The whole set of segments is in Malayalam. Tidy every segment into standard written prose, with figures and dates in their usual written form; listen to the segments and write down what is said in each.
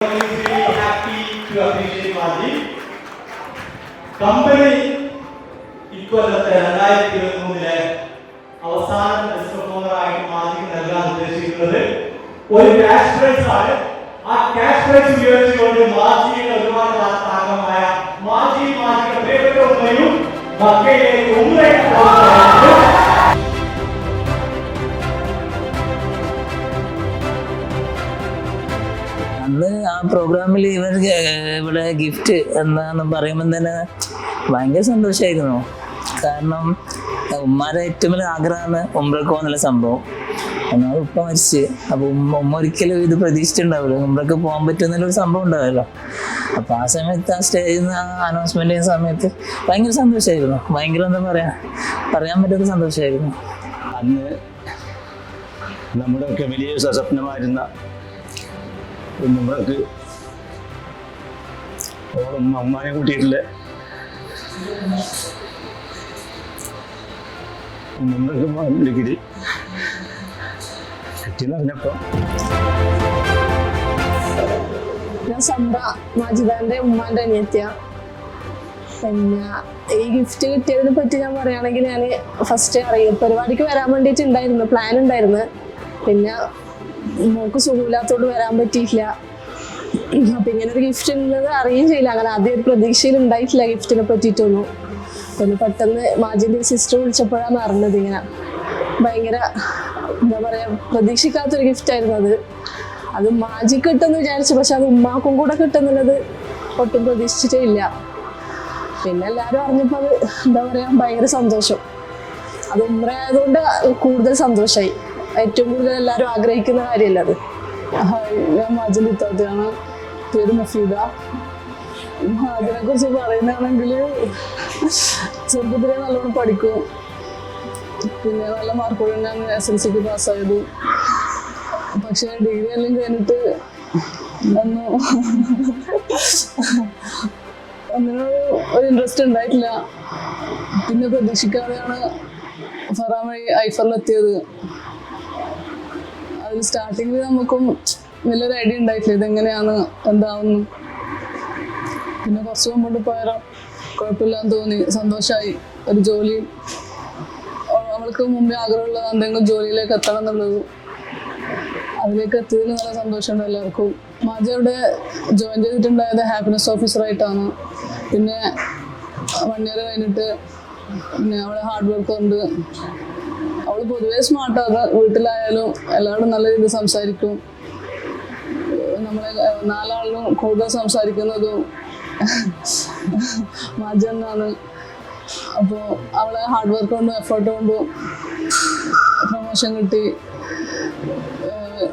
really happy to appreciate Maji. Company ഇക്കൊല്ലത്തെ 2023 അവസാന ബെസ്റ്റ് പെർഫോമറായിട്ട് മാജിക്ക് നൽകാൻ ഉദ്ദേശിക്കുന്നത് ഒരു ക്യാഷ് പ്രൈസ് ആണ്. ആ ക്യാഷ് പ്രൈസ് ഉപയോഗിച്ചുകൊണ്ട് മാജിയുടെ ഒരുപാട് ഭാഗമായ മാജിയുടെ പ്രിയപ്പെട്ട ഉമ്മയും മക്കയിലേക്ക് ഉമ്മയായിട്ട് അന്ന് ആ പ്രോഗ്രാമിൽ ഇവിടെ ഗിഫ്റ്റ് എന്താന്ന് പറയുമ്പോൾ തന്നെ ഭയങ്കര സന്തോഷമായിരുന്നു. കാരണം ഉമ്മാരുടെ ഏറ്റവും വലിയ ആഗ്രഹമാണ് ഉംറക്ക് പോകുന്നുള്ള സംഭവം. എന്നാൽ ഉപ്പ മരിച്ച്, അപ്പോൾ ഉമ്മ ഒരിക്കലും ഇത് പ്രതീക്ഷിച്ചിട്ടുണ്ടാവില്ല ഉംറക്ക് പോകാൻ പറ്റുന്നൊരു സംഭവം ഉണ്ടാവില്ല. അപ്പോൾ ആ സമയത്ത് ആ സ്റ്റേജിൽ നിന്ന് ആ അനൗൺസ്മെന്റ് ചെയ്യുന്ന സമയത്ത് ഭയങ്കര സന്തോഷമായിരുന്നു. ഭയങ്കര എന്താ പറയാൻ പറ്റാത്ത സന്തോഷമായിരുന്നു. അന്ന് നമ്മുടെയൊക്കെ വലിയ സ്വപ്നമായിരുന്ന ഉമ്മക്ക് ഉമ്മാനെ കൂട്ടിയിട്ടില്ല ഡിഗ്രി കിട്ടിയെന്ന് പറഞ്ഞപ്പോൾ ഞാൻ സമ്പ്ര മാജിദാന്റെ ഉമ്മാന്റെ അനിയത്തിയ. പിന്നെ ഈ ഗിഫ്റ്റ് കിട്ടിയതിനെ പറ്റി ഞാൻ പറയുകയാണെങ്കിൽ ഞാൻ ഫസ്റ്റ് അറിയും പരിപാടിക്ക് വരാൻ വേണ്ടിയിട്ടുണ്ടായിരുന്നു, പ്ലാൻ ഉണ്ടായിരുന്നു. പിന്നെ മോക്ക് സുഖമില്ലാത്തോണ്ട് വരാൻ പറ്റിയിട്ടില്ല. അപ്പൊ ഇങ്ങനെ ഒരു ഗിഫ്റ്റ് ഉള്ളത് അറിയുകയും ചെയ്യില്ല. അങ്ങനെ ആദ്യം ഒരു പ്രതീക്ഷയിൽ ഉണ്ടായിട്ടില്ല ഗിഫ്റ്റിനെ പറ്റിയിട്ടൊന്നും. പിന്നെ പെട്ടെന്ന് മാജിന്റെ സിസ്റ്റർ വിളിച്ചപ്പോഴാണ് അറിഞ്ഞത് ഇങ്ങനെ ഭയങ്കര എന്താ പറയാ പ്രതീക്ഷിക്കാത്തൊരു ഗിഫ്റ്റ് ആയിരുന്നു അത് മാജി കിട്ടുമെന്ന് വിചാരിച്ചു. പക്ഷെ അത് ഉമ്മാക്കും കൂടെ കിട്ടുന്നുള്ളത് ഒട്ടും പ്രതീക്ഷിച്ചിട്ടേ ഇല്ല. പിന്നെ എല്ലാവരും അറിഞ്ഞപ്പോൾ അത് എന്താ പറയാ ഭയങ്കര സന്തോഷം. അത് ഉമ്ര ആയതുകൊണ്ട് കൂടുതൽ സന്തോഷമായി. ഏറ്റവും കൂടുതൽ എല്ലാവരും ആഗ്രഹിക്കുന്ന കാര്യമല്ല അത്. ഞാൻ മാജിന്റെ ഇത്താത്തയാണ്, പേര് മഫീദ. അതിനെ കുറിച്ച് പറയുന്നതാണെങ്കിൽ ചെറുപ്പത്തിലെ നല്ലോണം പഠിക്കും. പിന്നെ നല്ല മാർക്കോടെ ഞാൻ SLC പാസ്സായത്. പക്ഷെ ഡിഗ്രി എല്ലാം കഴിഞ്ഞിട്ട് ഒന്നിനോട് ഒരു ഇൻട്രസ്റ്റ് ഉണ്ടായിട്ടില്ല. പിന്നെ പ്രതീക്ഷിക്കാതെയാണ് ഫറാൻ വഴി ഐഫറിലെത്തിയത്. അതിൽ സ്റ്റാർട്ടിങ്ങിൽ നമുക്കും വലിയൊരു ഐഡിയ ഉണ്ടായിട്ടില്ല ഇതെങ്ങനെയാണ് എന്താവുന്നു. പിന്നെ കുറച്ച് മുമ്പോട്ട് പോയാൽ കുഴപ്പമില്ലാന്ന് തോന്നി, സന്തോഷമായി. ഒരു ജോലി അവൾക്ക് മുമ്പേ ആഗ്രഹമുള്ളത് എന്തെങ്കിലും ജോലിയിലേക്ക് എത്തണം എന്നുള്ളത്, അതിലേക്ക് എത്തിയതിൽ നല്ല സന്തോഷമുണ്ട് എല്ലാവർക്കും. മാജി അവിടെ ജോയിൻ ചെയ്തിട്ടുണ്ടായത് ഹാപ്പിനെസ് ഓഫീസറായിട്ടാണ്. പിന്നെ 1 year കഴിഞ്ഞിട്ട് പിന്നെ അവളെ ഹാർഡ് വർക്ക് ഉണ്ട്. അവൾ പൊതുവേ സ്മാർട്ടാണ്. വീട്ടിലായാലും എല്ലാവരും നല്ല രീതിയിൽ സംസാരിക്കും. നമ്മളെ 4 ആളിലും കൂടുതൽ സംസാരിക്കുന്നതും മാജി തന്നെയാണ്. അപ്പോൾ അവളെ ഹാർഡ് വർക്ക് കൊണ്ടും എഫേർട്ട് കൊണ്ടും പ്രൊമോഷൻ കിട്ടി.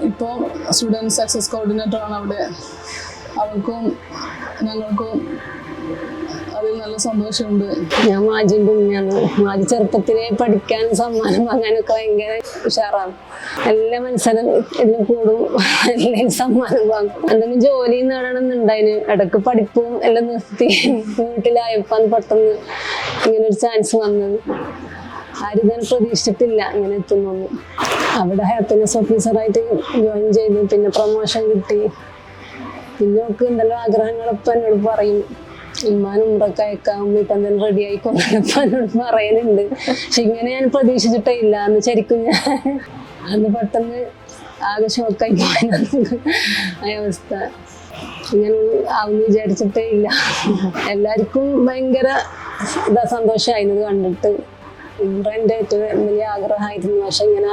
ഇപ്പോൾ സ്റ്റുഡൻറ് സക്സസ് കോർഡിനേറ്ററാണ് അവിടെ. അവൾക്കും ഞങ്ങൾക്കും അതിൽ നല്ല സന്തോഷമുണ്ട്. ഞാൻ മാജിന്റെ ഉമ്മയാണ്. മാജി ചെറുപ്പത്തിലെ പഠിക്കാനും സമ്മാനം വാങ്ങാനൊക്കെ ഭയങ്കര ഉഷാറാണ്. എല്ലാ മത്സരം എല്ലാം കൂടും, എന്തെങ്കിലും സമ്മാനം വാങ്ങും. എന്തെങ്കിലും ജോലി നേടണമെന്നുണ്ടായിന്. ഇടയ്ക്ക് പഠിപ്പും എല്ലാം നിർത്തി വീട്ടിലായപ്പോൾ പെട്ടെന്ന് ഇങ്ങനെ ഒരു ചാൻസ് വന്നത്. ആരും ഞാൻ പ്രതീക്ഷിച്ചിട്ടില്ല ഇങ്ങനെ എത്തുന്നൊന്നും. അവിടെ ഹാപ്പിനെസ് ഓഫീസറായിട്ട് ജോയിൻ ചെയ്തു. പിന്നെ പ്രൊമോഷൻ കിട്ടി. പിന്നെ ഒക്കെ എന്തെല്ലാം ആഗ്രഹങ്ങളൊക്കെ എന്നോട് പറയും. ഉമ്മാനും ഉമ്രക്ക് അയക്കാം, വീട്ടിൽ എന്തെങ്കിലും റെഡി ആയിക്കോന്നപ്പോ എന്നോട് പറയുന്നുണ്ട്. പക്ഷെ ഇങ്ങനെ ഞാൻ പ്രതീക്ഷിച്ചിട്ടേ ഇല്ല. അന്ന് ശരിക്കും ഞാൻ അന്ന് പെട്ടെന്ന് ആകെ ഷോക്കായി പോയ അവസ്ഥ. ഇങ്ങനെ ആവുന്ന വിചാരിച്ചിട്ടേ ഇല്ല. എല്ലാവർക്കും ഭയങ്കര സന്തോഷമായിരുന്നത് കണ്ടിട്ട്. ഉമ്ര എൻ്റെ ഏറ്റവും വലിയ ആഗ്രഹമായിരുന്നു. പക്ഷെ ഇങ്ങനെ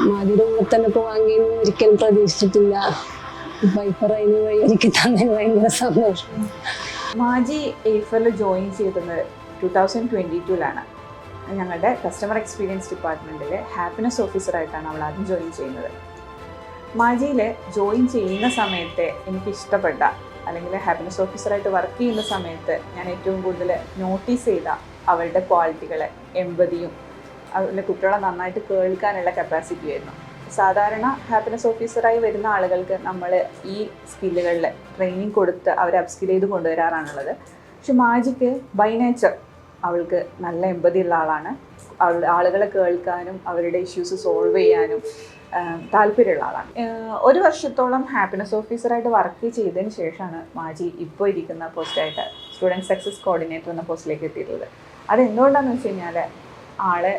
മാതിരി ഉള്ളിൽ തന്നെ ഇപ്പോൾ വാങ്ങിയെന്ന് ഒരിക്കലും പ്രതീക്ഷിച്ചിട്ടില്ല. വൈഫറൈന് വഴി എനിക്ക് തന്നെ ഭയങ്കര സന്തോഷം. മാജി എയ്ഫറിൽ ജോയിൻ ചെയ്തത് 2022 ഞങ്ങളുടെ കസ്റ്റമർ എക്സ്പീരിയൻസ് ഡിപ്പാർട്ട്മെൻറ്റിൽ ഹാപ്പിനെസ് ഓഫീസറായിട്ടാണ് അവൾ ആദ്യം ജോയിൻ ചെയ്യുന്നത്. മാജിയിൽ ജോയിൻ ചെയ്യുന്ന സമയത്ത് എനിക്കിഷ്ടപ്പെട്ട അല്ലെങ്കിൽ ഹാപ്പിനെസ് ഓഫീസറായിട്ട് വർക്ക് ചെയ്യുന്ന സമയത്ത് ഞാൻ ഏറ്റവും കൂടുതൽ നോട്ടീസ് ചെയ്ത അവളുടെ ക്വാളിറ്റികൾ, എമ്പതിയും അതുപോലെ കുട്ടികളെ നന്നായിട്ട് കേൾക്കാനുള്ള കപ്പാസിറ്റി ആയിരുന്നു. സാധാരണ ഹാപ്പിനെസ് ഓഫീസറായി വരുന്ന ആളുകൾക്ക് നമ്മൾ ഈ സ്കില്ലുകളിൽ ട്രെയിനിങ് കൊടുത്ത് അവരെ അപ്സ്കിൽ ചെയ്ത് കൊണ്ടുവരാറാണുള്ളത്. പക്ഷെ മാജിക്ക് ബൈ നേച്ചർ അവൾക്ക് നല്ല എമ്പതി ഉള്ള ആളാണ്. ആളുകളെ കേൾക്കാനും അവരുടെ ഇഷ്യൂസ് സോൾവ് ചെയ്യാനും താല്പര്യമുള്ള ആളാണ്. 1 വർഷത്തോളം ഹാപ്പിനെസ് ഓഫീസറായിട്ട് വർക്ക് ചെയ്തതിന് ശേഷമാണ് മാജി ഇപ്പോൾ ഇരിക്കുന്ന പോസ്റ്റായിട്ട് സ്റ്റുഡൻറ്റ് സക്സസ് കോർഡിനേറ്റർ എന്ന പോസ്റ്റിലേക്ക് എത്തിയിട്ടുള്ളത്. അതെന്തുകൊണ്ടാണെന്ന് വെച്ച് കഴിഞ്ഞാൽ ആളെ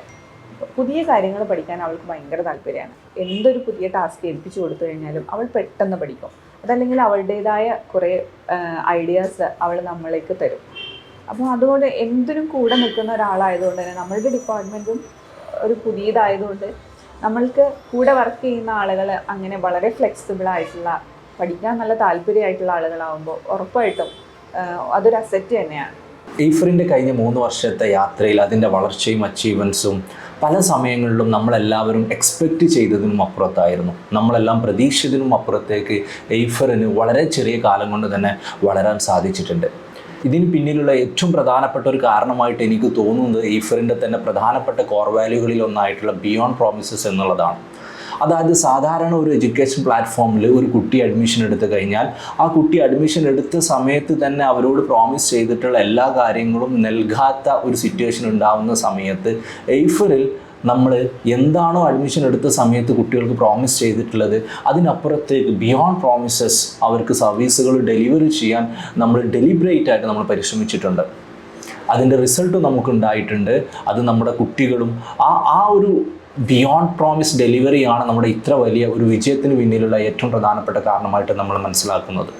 പുതിയ കാര്യങ്ങൾ പഠിക്കാൻ അവൾക്ക് ഭയങ്കര താല്പര്യമാണ്. എന്തൊരു പുതിയ ടാസ്ക് ഏൽപ്പിച്ചു കൊടുത്തു കഴിഞ്ഞാലും അവൾ പെട്ടെന്ന് പഠിക്കും. അതല്ലെങ്കിൽ അവളുടേതായ കുറേ ഐഡിയാസ് അവൾ നമ്മൾക്ക് തരും. അപ്പോൾ അതുകൊണ്ട് എന്തിനും കൂടെ നിൽക്കുന്ന ഒരാളായതുകൊണ്ട് തന്നെ നമ്മളുടെ ഡിപ്പാർട്ട്മെൻറ്റും ഒരു പുതിയതായതുകൊണ്ട് നമ്മൾക്ക് കൂടെ വർക്ക് ചെയ്യുന്ന ആളുകൾ അങ്ങനെ വളരെ ഫ്ലെക്സിബിൾ ആയിട്ടുള്ള, പഠിക്കാൻ നല്ല താല്പര്യമായിട്ടുള്ള ആളുകളാകുമ്പോൾ ഉറപ്പായിട്ടും അതൊരു അസറ്റ് തന്നെയാണ്. എയ്ഫറിൻ്റെ കഴിഞ്ഞ 3 വർഷത്തെ യാത്രയിൽ അതിൻ്റെ വളർച്ചയും അച്ചീവ്മെൻറ്റ്സും പല സമയങ്ങളിലും നമ്മളെല്ലാവരും എക്സ്പെക്റ്റ് ചെയ്തതിനും അപ്പുറത്തായിരുന്നു. നമ്മളെല്ലാം പ്രതീക്ഷിച്ചതിനും അപ്പുറത്തേക്ക് എയ്ഫറിന് വളരെ ചെറിയ കാലം കൊണ്ട് തന്നെ വളരാൻ സാധിച്ചിട്ടുണ്ട്. ഇതിന് പിന്നിലുള്ള ഏറ്റവും പ്രധാനപ്പെട്ട ഒരു കാരണമായിട്ട് എനിക്ക് തോന്നുന്നത് എയ്ഫറിൻ്റെ തന്നെ പ്രധാനപ്പെട്ട കോർ വാല്യൂകളിൽ ഒന്നായിട്ടുള്ള ബിയോണ്ട് പ്രോമിസസ് എന്നുള്ളതാണ്. അതായത് സാധാരണ ഒരു എഡ്യൂക്കേഷൻ പ്ലാറ്റ്ഫോമിൽ ഒരു കുട്ടി അഡ്മിഷൻ എടുത്തു കഴിഞ്ഞാൽ ആ കുട്ടി അഡ്മിഷൻ എടുത്ത സമയത്ത് തന്നെ അവരോട് പ്രോമിസ് ചെയ്തിട്ടുള്ള എല്ലാ കാര്യങ്ങളും നൽകാത്ത ഒരു സിറ്റുവേഷൻ ഉണ്ടാകുന്ന സമയത്ത് എയ്ഫറിൽ നമ്മൾ എന്താണോ അഡ്മിഷൻ എടുത്ത സമയത്ത് കുട്ടികൾക്ക് പ്രോമിസ് ചെയ്തിട്ടുള്ളത് അതിനപ്പുറത്തേക്ക് ബിയോണ്ട് പ്രോമിസസ് അവർക്ക് സർവീസുകൾ ഡെലിവറി ചെയ്യാൻ നമ്മൾ ഡെലിബറേറ്റ് ആയിട്ട് നമ്മൾ പരിശ്രമിച്ചിട്ടുണ്ട്. അതിൻ്റെ റിസൾട്ട് നമുക്കുണ്ടായിട്ടുണ്ട്. അത് നമ്മുടെ കുട്ടികളും ആ ഒരു ബിയോണ്ട് പ്രോമിസ് ഡെലിവറിയാണ് നമ്മുടെ ഇത്ര വലിയ ഒരു വിജയത്തിന് പിന്നിലുള്ള ഏറ്റവും പ്രധാനപ്പെട്ട കാരണമായിട്ട് നമ്മൾ മനസ്സിലാക്കുന്നത്.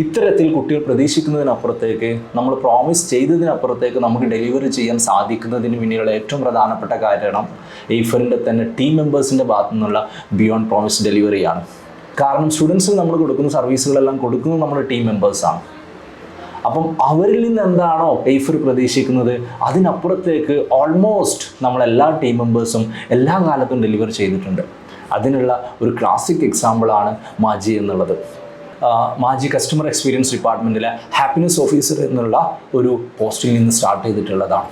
ഇത്തരത്തിൽ കുട്ടികൾ പ്രതീക്ഷിക്കുന്നതിനപ്പുറത്തേക്ക് നമ്മൾ പ്രോമിസ് ചെയ്തതിനപ്പുറത്തേക്ക് നമുക്ക് ഡെലിവറി ചെയ്യാൻ സാധിക്കുന്നതിന് പിന്നിലുള്ള ഏറ്റവും പ്രധാനപ്പെട്ട കാരണം എയ്ഫറിൻ്റെ തന്നെ ടീം മെമ്പേഴ്സിൻ്റെ ഭാഗത്തു നിന്നുള്ള ബിയോണ്ട് പ്രോമിസ് ഡെലിവറിയാണ്. കാരണം സ്റ്റുഡൻസിന് നമ്മൾ കൊടുക്കുന്ന സർവീസുകളെല്ലാം കൊടുക്കുന്നത് നമ്മുടെ ടീം മെമ്പേഴ്സാണ്. അപ്പം അവരിൽ നിന്ന് എന്താണോ എയ്ഫർ പ്രതീക്ഷിക്കുന്നത് അതിനപ്പുറത്തേക്ക് ഓൾമോസ്റ്റ് നമ്മളെല്ലാ ടീം മെമ്പേഴ്സും എല്ലാ കാലത്തും ഡെലിവർ ചെയ്തിട്ടുണ്ട്. അതിനുള്ള ഒരു ക്ലാസിക് എക്സാമ്പിളാണ് മാജി എന്നുള്ളത്. മാജി കസ്റ്റമർ എക്സ്പീരിയൻസ് ഡിപ്പാർട്ട്മെൻറ്റിലെ ഹാപ്പിനെസ് ഓഫീസർ എന്നുള്ള ഒരു പോസ്റ്റിൽ നിന്ന് സ്റ്റാർട്ട് ചെയ്തിട്ടുള്ളതാണ്.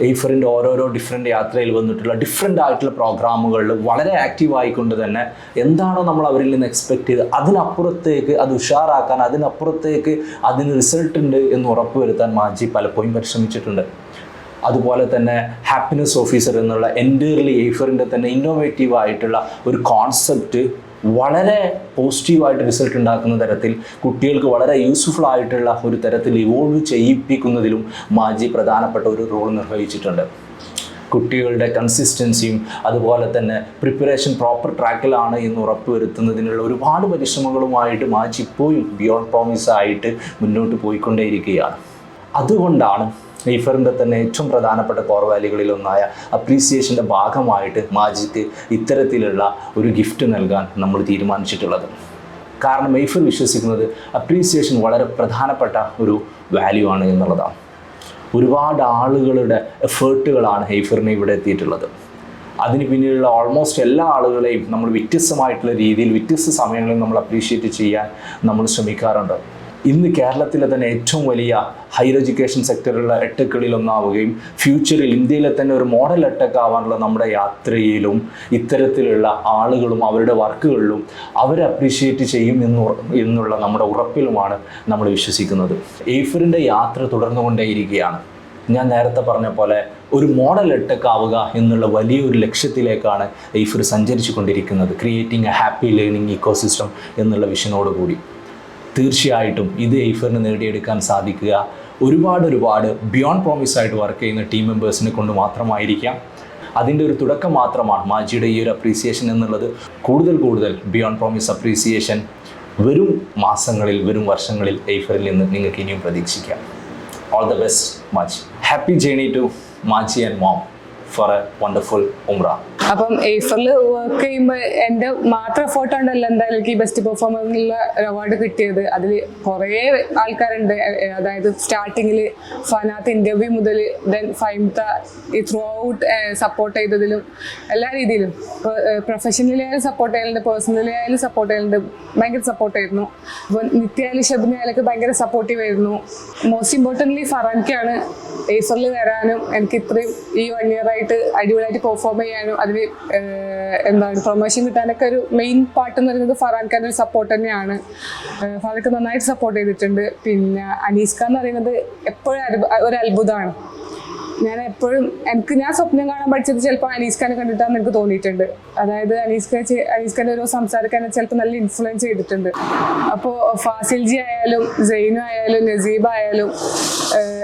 എയ്ഫറിൻ്റെ ഓരോരോ ഡിഫറെൻ്റ് യാത്രയിൽ വന്നിട്ടുള്ള ഡിഫറെൻ്റ് ആയിട്ടുള്ള പ്രോഗ്രാമുകളിൽ വളരെ ആക്റ്റീവ് ആയിക്കൊണ്ട് തന്നെ എന്താണോ നമ്മൾ അവരിൽ നിന്ന് എക്സ്പെക്റ്റ് ചെയ്ത് അതിനപ്പുറത്തേക്ക് അത് ഉഷാറാക്കാൻ, അതിനപ്പുറത്തേക്ക് അതിന് റിസൾട്ട് ഉണ്ട് എന്ന് ഉറപ്പുവരുത്താൻ മാജി പലപ്പോഴും പരിശ്രമിച്ചിട്ടുണ്ട്. അതുപോലെ തന്നെ ഹാപ്പിനെസ് ഓഫീസർ എന്നുള്ള എൻറ്റയർലി എയ്ഫറിൻ്റെ തന്നെ ഇന്നോവേറ്റീവ് ആയിട്ടുള്ള ഒരു കോൺസെപ്റ്റ് വളരെ പോസിറ്റീവായിട്ട് റിസൾട്ട് ഉണ്ടാക്കുന്ന തരത്തിൽ കുട്ടികൾക്ക് വളരെ യൂസ്ഫുൾ ആയിട്ടുള്ള ഒരു തരത്തിൽ ഇവോൾവ് ചെയ്യിപ്പിക്കുന്നതിലും മാജി പ്രധാനപ്പെട്ട ഒരു റോൾ നിർവഹിച്ചിട്ടുണ്ട്. കുട്ടികളുടെ കൺസിസ്റ്റൻസിയും അതുപോലെ തന്നെ പ്രിപ്പറേഷൻ പ്രോപ്പർ ട്രാക്കിലാണ് എന്ന് ഉറപ്പുവരുത്തുന്നതിനുള്ള ഒരുപാട് പരിശ്രമങ്ങളുമായിട്ട് മാജി ഇപ്പോഴും ബിയോണ്ട് പ്രോമിസ് ആയിട്ട് മുന്നോട്ട് പോയിക്കൊണ്ടേയിരിക്കുകയാണ്. അതുകൊണ്ടാണ് എയ്ഫറിൻ്റെ തന്നെ ഏറ്റവും പ്രധാനപ്പെട്ട കോർ വാല്യൂകളിലൊന്നായ അപ്രീസിയേഷൻ്റെ ഭാഗമായിട്ട് മാജിക്ക് ഇത്തരത്തിലുള്ള ഒരു ഗിഫ്റ്റ് നൽകാൻ നമ്മൾ തീരുമാനിച്ചിട്ടുള്ളത്. കാരണം എയ്ഫർ വിശ്വസിക്കുന്നത് അപ്രീസിയേഷൻ വളരെ പ്രധാനപ്പെട്ട ഒരു വാല്യൂ ആണ് എന്നുള്ളതാണ്. ഒരുപാട് ആളുകളുടെ എഫേർട്ടുകളാണ് എയ്ഫറിനെ ഇവിടെ എത്തിയിട്ടുള്ളത്. അതിന് പിന്നിലുള്ള ഓൾമോസ്റ്റ് എല്ലാ ആളുകളെയും നമ്മൾ വ്യത്യസ്തമായിട്ടുള്ള രീതിയിൽ വ്യത്യസ്ത സമയങ്ങളിൽ നമ്മൾ അപ്രീഷിയേറ്റ് ചെയ്യാൻ നമ്മൾ ശ്രമിക്കാറുണ്ട്. ഇന്ന് കേരളത്തിലെ തന്നെ ഏറ്റവും വലിയ ഹയർ എഡ്യൂക്കേഷൻ സെക്ടറിലുള്ള എട്ടെക്കുകളിൽ ഒന്നാവുകയും ഫ്യൂച്ചറിൽ ഇന്ത്യയിലെ തന്നെ ഒരു മോഡൽ എട്ടെക്ക് ആവാനുള്ള നമ്മുടെ യാത്രയിലും ഇത്തരത്തിലുള്ള ആളുകളും അവരുടെ വർക്കുകളിലും അവരെ അപ്രീഷിയേറ്റ് ചെയ്യും എന്നുള്ള നമ്മുടെ ഉറപ്പിലുമാണ് നമ്മൾ വിശ്വസിക്കുന്നത്. എയ്ഫറിൻ്റെ യാത്ര തുടർന്നുകൊണ്ടേയിരിക്കുകയാണ്. ഞാൻ നേരത്തെ പറഞ്ഞ പോലെ ഒരു മോഡൽ എട്ടെക്ക് ആവുക എന്നുള്ള വലിയൊരു ലക്ഷ്യത്തിലേക്കാണ് എയ്ഫർ സഞ്ചരിച്ചു കൊണ്ടിരിക്കുന്നത്. Creating A happy learning ecosystem എന്നുള്ള വിഷനോടുകൂടി തീർച്ചയായിട്ടും ഇത് എയ്ഫറിന് നേടിയെടുക്കാൻ സാധിക്കുക ഒരുപാട് ബിയോണ്ട് പ്രോമിസ് ആയിട്ട് വർക്ക് ചെയ്യുന്ന ടീം മെമ്പേഴ്സിനെ കൊണ്ട് മാത്രമായിരിക്കാം. അതിൻ്റെ ഒരു തുടക്കം മാത്രമാണ് മാജിയുടെ ഈ ഒരു അപ്രീസിയേഷൻ എന്നുള്ളത്. കൂടുതൽ ബിയോണ്ട് പ്രോമിസ് അപ്രീസിയേഷൻ വരും മാസങ്ങളിൽ, വരും വർഷങ്ങളിൽ എയ്ഫറിൽ നിന്ന് നിങ്ങൾക്ക് ഇനിയും പ്രതീക്ഷിക്കാം. All the best Maji. Happy journey to Maji and mom for a wonderful ഉംറ. അപ്പം എയ്ഫറിൽ വർക്ക് ചെയ്യുമ്പോൾ എൻ്റെ മാത്രം എഫേർട്ട് ഉണ്ടല്ലോ എന്തായാലും എനിക്ക് ഈ ബെസ്റ്റ് പെർഫോമറിനുള്ള അവാർഡ് കിട്ടിയത്. അതിൽ കുറേ ആൾക്കാരുണ്ട്. അതായത് സ്റ്റാർട്ടിങ്ങിൽ ഫനാത്ത് ഇൻ്റർവ്യൂ മുതൽ ദെൻ ഫൈംത ഈ ത്രൂ ഔട്ട് സപ്പോർട്ട് ചെയ്തതിലും എല്ലാ രീതിയിലും പ്രൊഫഷണലി ആയാലും സപ്പോർട്ട് ചെയ്യലുണ്ട്, പേഴ്സണലി ആയാലും സപ്പോർട്ട് ചെയ്യലുണ്ട്. ഭയങ്കര സപ്പോർട്ടായിരുന്നു. അപ്പോൾ നിത്യായാലും ഷബ്നയാലൊക്കെ ഭയങ്കര സപ്പോർട്ടീവ് ആയിരുന്നു. മോസ്റ്റ് ഇമ്പോർട്ടൻ്റ്ലി ഫറാൻക്കാണ് എയ്ഫറിൽ വരാനും എനിക്ക് ഇത്രയും ഈ 1 year ആയിട്ട് അടിപൊളിയായിട്ട് പെർഫോം ചെയ്യാനും അതിന് പ്രൊമോഷൻ കിട്ടാനൊക്കെ ഒരു മെയിൻ പാർട്ട് എന്ന് പറയുന്നത് ഫറാൻഖാൻ്റെ ഒരു സപ്പോർട്ട് തന്നെയാണ്. ഫറാൻഖ് നന്നായിട്ട് സപ്പോർട്ട് ചെയ്തിട്ടുണ്ട്. പിന്നെ അനീസ്ക എന്ന് പറയുന്നത് എപ്പോഴും ഒരു അത്ഭുതമാണ്. ഞാൻ എപ്പോഴും ഞാൻ സ്വപ്നം കാണാൻ പഠിച്ചത് ചിലപ്പോൾ അനീസ്ഖാനെ കണ്ടിട്ടാന്ന് എനിക്ക് തോന്നിയിട്ടുണ്ട്. അതായത് അനീസ്ഖാന്റെ ഓരോ സംസാരിക്കാൻ ചിലപ്പോൾ നല്ല ഇൻഫ്ലുവൻസ് ചെയ്തിട്ടുണ്ട്. അപ്പോൾ ഫാസിൽ ജി ആയാലും സൈനു ആയാലും നസീബ് ആയാലും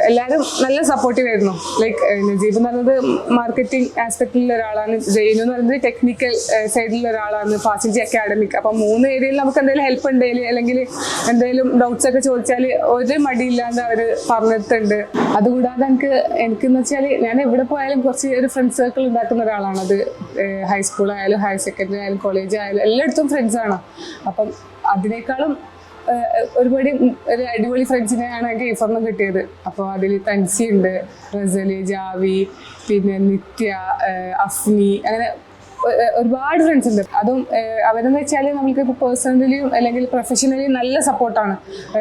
എല്ലാവരും നല്ല സപ്പോർട്ടീവ് ആയിരുന്നു. ലൈക്ക് നസീബ് എന്ന് പറയുന്നത് മാർക്കറ്റിംഗ് ആസ്പെക്റ്റിലുള്ള ഒരാളാണ്, സൈനു എന്ന് പറയുന്നത് ടെക്നിക്കൽ സൈഡിലുള്ള ഒരാളാണ്, ഫാസിൽ ജി അക്കാഡമിക്. അപ്പം 3 ഏരിയയിൽ നമുക്ക് എന്തെങ്കിലും ഹെൽപ്പ് ഉണ്ടെങ്കിൽ അല്ലെങ്കിൽ എന്തെങ്കിലും ഡൗട്ട്സ് ഒക്കെ ചോദിച്ചാൽ ഒരു മടിയില്ലാണ്ട് അവർ പറഞ്ഞിട്ടുണ്ട്. അതുകൂടാതെ എനിക്കെന്ന് വെച്ചാൽ ഞാൻ എവിടെ പോയാലും കുറച്ച് ഒരു ഫ്രണ്ട് സർക്കിൾ ഉണ്ടാക്കുന്ന ഒരാളാണ്. അത് ഹൈസ്കൂളായാലും ഹയർ സെക്കൻഡറി ആയാലും കോളേജ് ആയാലും എല്ലായിടത്തും ഫ്രണ്ട്സാണ്. അപ്പം അതിനേക്കാളും ഒരുപാട് ഒരു അടിപൊളി ഫ്രണ്ട്സിനെയാണ് എനിക്ക് ഈഫറിനും കിട്ടിയത്. അപ്പോൾ അതിൽ തൻസി ഉണ്ട്, റസലി, ജാവി, പിന്നെ നിത്യ, അഫ്നി, അങ്ങനെ ഒരുപാട് ഫ്രണ്ട്സ് ഉണ്ട്. അതും അവരെന്ന് വെച്ചാൽ നമുക്ക് ഇപ്പോൾ പേഴ്സണലിയും അല്ലെങ്കിൽ പ്രൊഫഷണലിയും നല്ല സപ്പോർട്ടാണ്.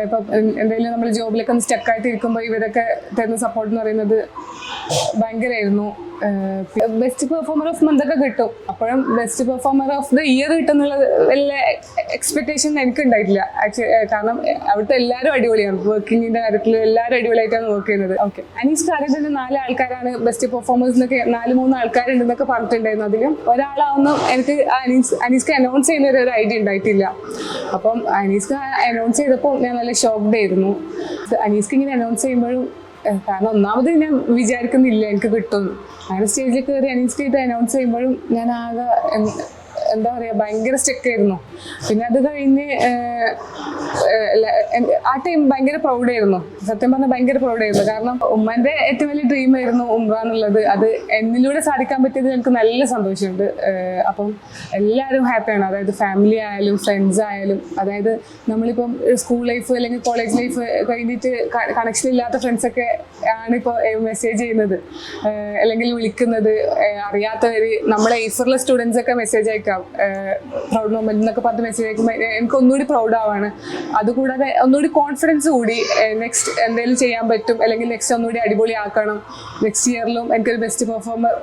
ഇപ്പം എന്തെങ്കിലും നമ്മൾ ജോബിലൊക്കെ ഒന്ന് സ്റ്റക്കായിട്ട് ഇരിക്കുമ്പോൾ ഇവരൊക്കെ തരുന്ന സപ്പോർട്ട് എന്ന് പറയുന്നത് ഭയങ്കരമായിരുന്നു. ബെസ്റ്റ് പെർഫോമർ ഓഫ് മന്ത് ഒക്കെ കിട്ടും. അപ്പോഴും best performer of the year കിട്ടുന്നുള്ള വലിയ എക്സ്പെക്ടേഷൻ എനിക്ക് ഉണ്ടായിട്ടില്ല. കാരണം അവിടുത്തെ എല്ലാവരും അടിപൊളിയാണ്. വർക്കിങ്ങിൻ്റെ കാര്യത്തിൽ എല്ലാവരും അടിപൊളിയായിട്ടാണ് വർക്ക് ചെയ്യുന്നത്. ഓക്കെ, അനീസ് അറിയുന്നത് 4 ആൾക്കാരാണ് ബെസ്റ്റ് പെർഫോമേഴ്സ് എന്നൊക്കെ 4-3 ആൾക്കാരുണ്ടെന്നൊക്കെ പറഞ്ഞിട്ടുണ്ടായിരുന്നു. അതിലും ഒരാളാവുന്ന എനിക്ക് അനീസ്ക്ക് അനൗൺസ് ചെയ്യുന്ന ഒരു ഐഡിയ ഉണ്ടായിട്ടില്ല. അപ്പം അനീസ്ക്ക് അനൗൺസ് ചെയ്തപ്പോൾ ഞാൻ നല്ല ഷോക്ക്ഡ് ആയിരുന്നു. അനീസ്ക്ക് ഇങ്ങനെ അനൗൺസ് ചെയ്യുമ്പോഴും, കാരണം ഒന്നാമത് ഞാൻ വിചാരിക്കുന്നില്ല എനിക്ക് കിട്ടുമെന്ന്. അങ്ങനെ സ്റ്റേജിൽ കയറി അനീസ്ക്ക് ഇത് അനൗൺസ് ചെയ്യുമ്പോഴും ഞാൻ ആകെ എന്താ പറയുക, ഭയങ്കര സ്റ്റക്കായിരുന്നു. പിന്നെ അത് കഴിഞ്ഞ് ആ ടൈം ഭയങ്കര പ്രൗഡായിരുന്നു. സത്യം പറഞ്ഞാൽ ഭയങ്കര പ്രൗഡായിരുന്നു. കാരണം ഉമ്മൻ്റെ ഏറ്റവും വലിയ ഡ്രീമായിരുന്നു ഉംറ എന്നുള്ളത്. അത് എന്നിലൂടെ സാധിക്കാൻ പറ്റിയത് എനിക്ക് നല്ല സന്തോഷമുണ്ട്. അപ്പം എല്ലാവരും ഹാപ്പിയാണ്. അതായത് ഫാമിലി ആയാലും ഫ്രണ്ട്സ് ആയാലും. അതായത് നമ്മളിപ്പം സ്കൂൾ ലൈഫ് അല്ലെങ്കിൽ കോളേജ് ലൈഫ് കഴിഞ്ഞിട്ട് കണക്ഷൻ ഇല്ലാത്ത ഫ്രണ്ട്സൊക്കെ ആണിപ്പോൾ മെസ്സേജ് ചെയ്യുന്നത് അല്ലെങ്കിൽ വിളിക്കുന്നത്. അറിയാത്തവർ നമ്മളെ ഈഫറിലെ സ്റ്റുഡൻസ് ഒക്കെ മെസ്സേജ് അയക്കാം, പ്രൗഡ് മൊമെന്റ് എന്നൊക്കെ പറഞ്ഞ് മെസ്സേജ് അയക്കുമ്പോൾ എനിക്ക് ഒന്നുകൂടി പ്രൗഡ് ആവാണ്. അതുകൂടാതെ ഒന്നുകൂടി കോൺഫിഡൻസ് കൂടി നെക്സ്റ്റ് എന്തെങ്കിലും ചെയ്യാൻ പറ്റും, അല്ലെങ്കിൽ നെക്സ്റ്റ് ഒന്നുകൂടി അടിപൊളിയാക്കണം, നെക്സ്റ്റ് ഇയറിലും എനിക്കൊരു ബെസ്റ്റ് പെർഫോമർ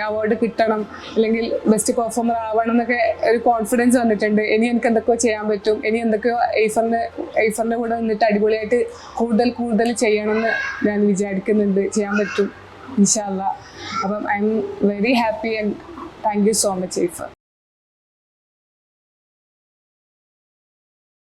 അവാർഡ് കിട്ടണം, അല്ലെങ്കിൽ ബെസ്റ്റ് പെർഫോമർ ആവണം എന്നൊക്കെ ഒരു കോൺഫിഡൻസ് വന്നിട്ടുണ്ട്. ഇനി എനിക്ക് എന്തൊക്കെയോ ചെയ്യാൻ പറ്റും, ഇനി എന്തൊക്കെയോ ഈഫറിൻ്റെ കൂടെ നിന്നിട്ട് അടിപൊളിയായിട്ട് കൂടുതൽ ചെയ്യണമെന്ന് ഞാൻ വിചാരിക്കുന്നുണ്ട്. ചെയ്യാൻ പറ്റും ഇൻഷാ അല്ലാഹ്. അപ്പം I am very happy and thank you so much ഈഫർ.